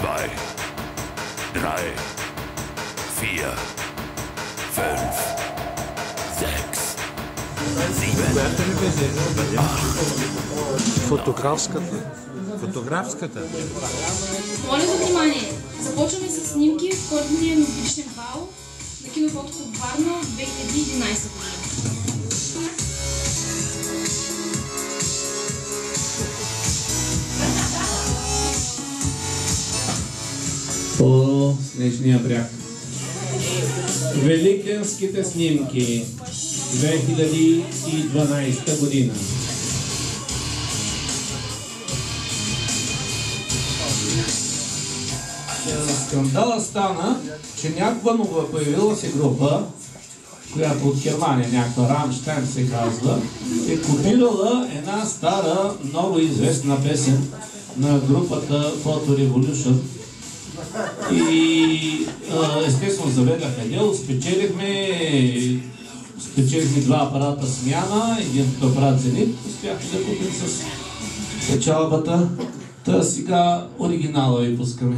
2, 3, 4, 5, 6, 7, 8. Фотографската. Моля за внимание. Започваме с снимки, в който ни е на годишен бал на кинофотоклуб Варна 2011 година. По снежния бряг. Великденските снимки 2012 година. Скандала стана, че някаква нова появила се група, която от Германия, някаква Рамштайн се казва, е копирала една стара, много известна песен на групата Photo Revolution. И естествено заведаха дело, спечелихме 2 апарата смяна, един апарат Зенит, успяхме да купим с печалбата. Та сега оригинала ви пускаме.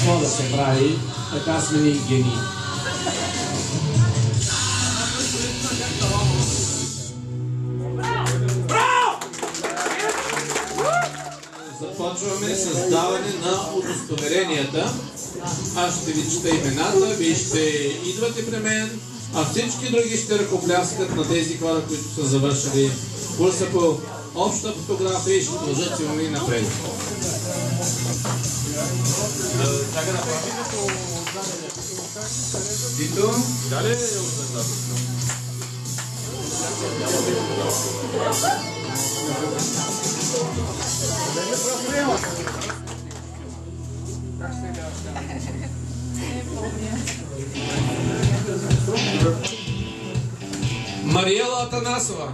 Какво да се прави? Така сме ни гении. Започваме с даване на удостоверенията. Аз ще ви чета имената, вие ще идвате при мен, а всички други ще ръкопляскат на тези хора, които са завършили курса по обща фотография и ще продължат силно и напред. Тито? Дали Мариела Атанасова.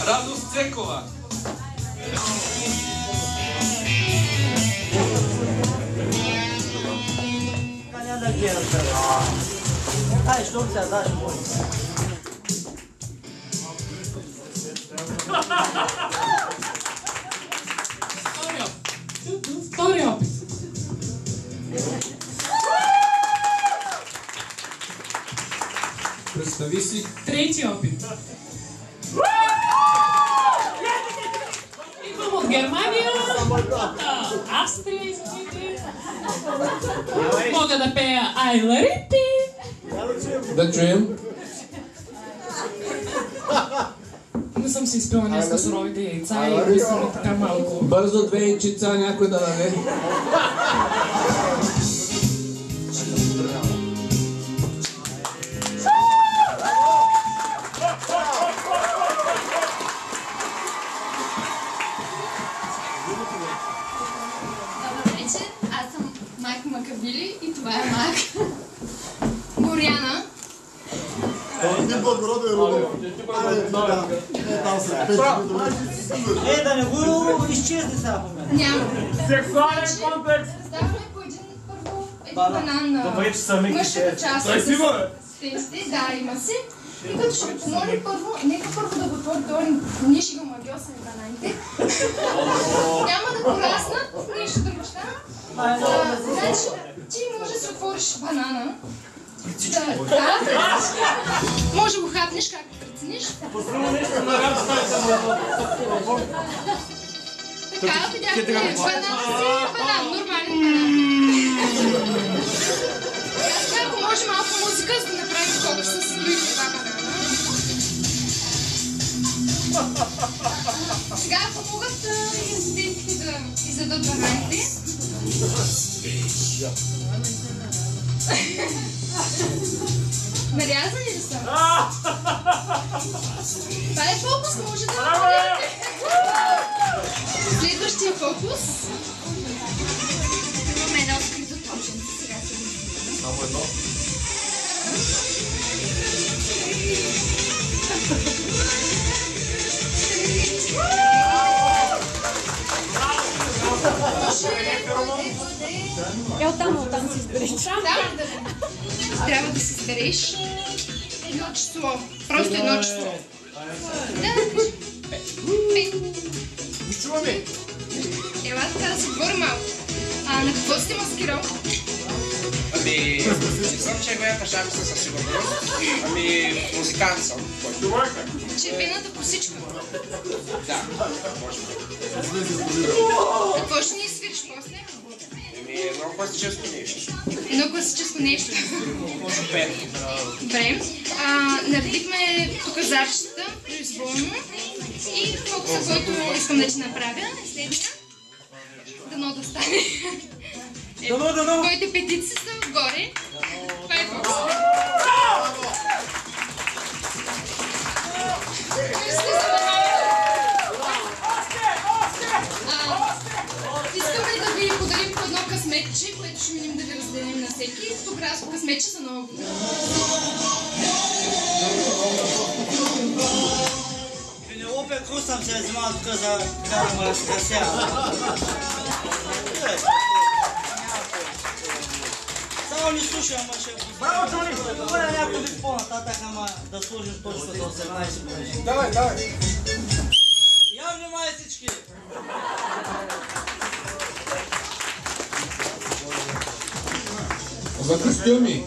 Радост Цекова. Ай, что у тебя дальше будет? Втори опит. Представи си. Трети опит. Идвам от Германия, от Австрия, извините. Мога да пея Айларипи. Да чуем. Не съм си изпила днеска суровите яйца и мисля така малко. Бързо 2 яйчица някой да даде. Добър вечер, аз съм Майка Макабили и това е Мак. Боряна. Един благороден Рудов. Да не го изчезне сега в момента. Няма. Сексуален комплекс. Даваме по един банан на мъжката част. Да, има си. И като ще го помоли първо, нека първо да го отвори, ние ще го магиосаме бананите. Няма да пораснат, ние ще дърбаща. Значи, ти може да си отвориш банана. Да, може го хапнеш както прецениш. Така, видяхте, банан си е банан, нормален банан. Ако може малко музика, за да направим колко с другите 2 банана. Сега, ако могат асистентите да издадат бананите. Нарязани ли са? Това е фокус, може да направите. Следващия фокус. Имаме една открита точенца. Сега се виждаме. Само едно. Оттам си избереш. Трябва да си избереш едно число. Просто едно число. Да, напиши. 5. Чуваме. Ела така да се говори малко. На какво сте маскирал? Ами, не съм червената шапка със сигурност. Ами, музикант съм. Червената косичка. Да, може би. Какво ще ни свириш после? Ами, едно класическо нещо. Едно класическо нещо. Добре. Наредихме тук зарчета произволно и фокуса, който искам да ти направя е следния. Дано да стане. Твоите петици са отгоре. Това е фокуса. Искаме да ви подарим по едно късметче, което ще минем да ви разделим на всеки. Тук разко късметче за нова година. Пенелопе Крусам се взимава тук за да ме разкрасява. Само не слушай, ама ще... Браво, Джони! Ще говоря някой вид по-нататък, ама да сложим точно до 18 години. Давай. Я внимай всички! За костюми.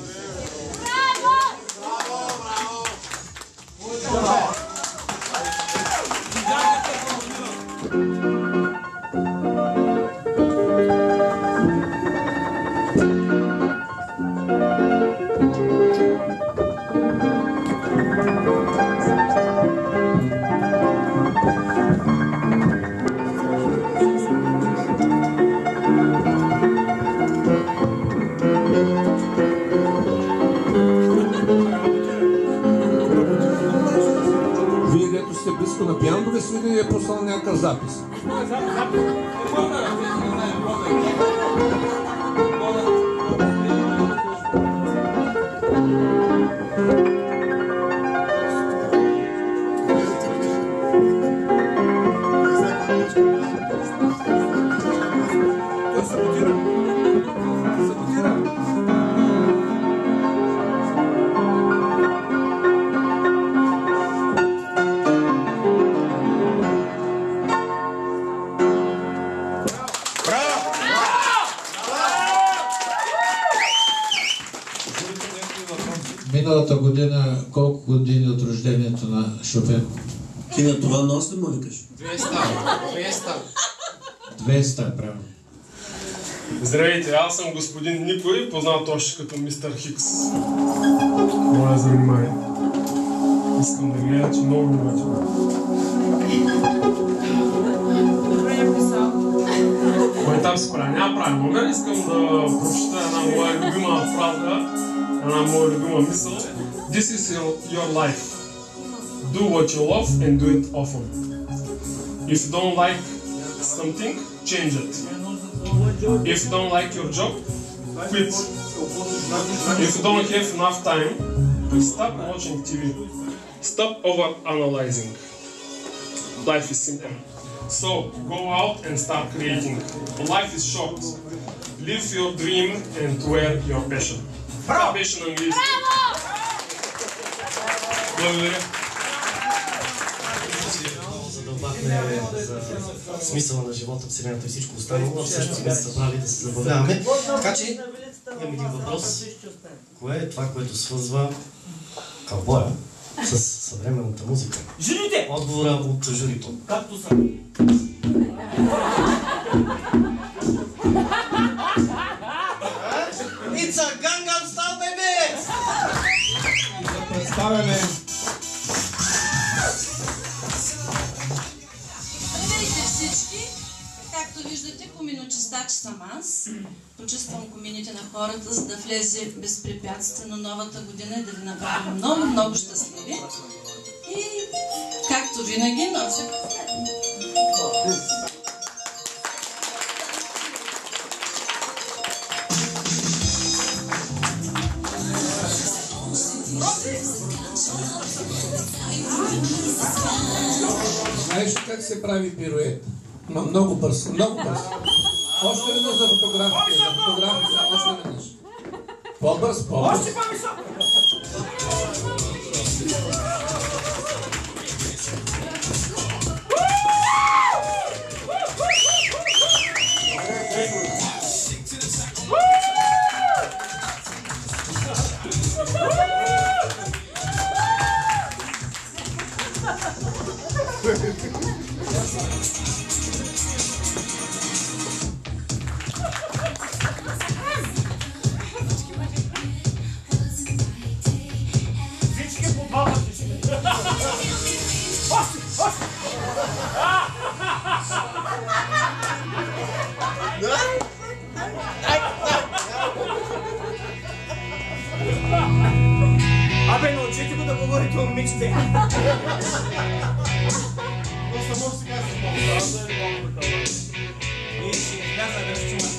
На пианото ли свири е послал някакъв запис? Той саботира. Миналата година, колко години от рождението на Шопен? Ти на това нос ли му викаш? 200, правилно. Здравейте, аз съм господин Никой, познат още като мистер Хикс. Моля за внимание. Искам да гледате много внимателно. Кой там се прави? Няма прави номер. Искам да прочита една моя любима фраза, една моя любима мисъл. This is your life. Do what you love and do it often. If you don't like something, change it. If you don't like your job, quit. If you don't have enough time, stop watching TV. Stop over-analyzing. Life is simple. So, go out and start creating. Life is short. Live your dream and wear your passion. Bravo! Passion английски. Благодаря. Задълбахме за смисъла на живота, вселената и всичко останало, а всъщност сме се събрали да се забавляваме. Така че имам един въпрос. Кое е това, което свързва кавбоя с съвременната музика? Жените! Отговора от журито. Както са. It's a Gangnam Style, baby! Да представяме както виждате, коминочистач съм аз. Почиствам комините на хората, за да влезе безпрепятствено новата година и да ви направим много, много щастливи. И както винаги, нося късмет. Знаеш ли как се прави пирует? Ма много бързо, много бързо. Още веднъж за фотография, още веднъж. По-бърз, по-бърз. Още по-високо! Абе, научите го да говори това момиче. Само сега се мога. И ще изляза да се чума.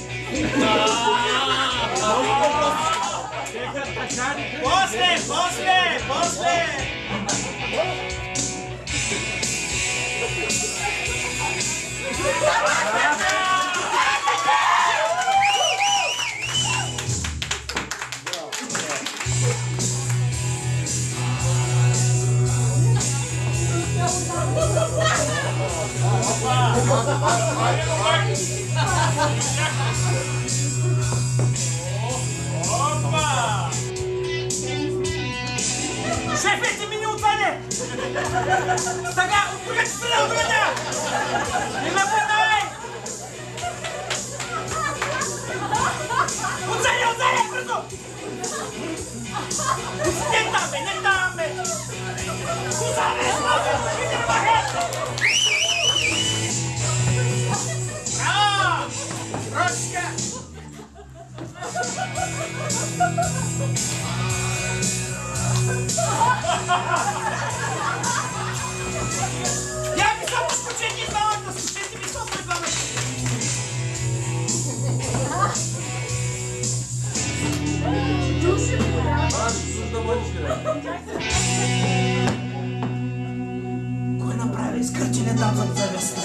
После! Шефе, ти ми не отваде! Така, откога ти стреля от ръня! Не ме подавай! Отзади, бързо! Не там, бе! Отзади, браво! Ръчка! Я ми само скучете и двамата, скучете ми само и двамата. Кой направи изкърчене там за завеса?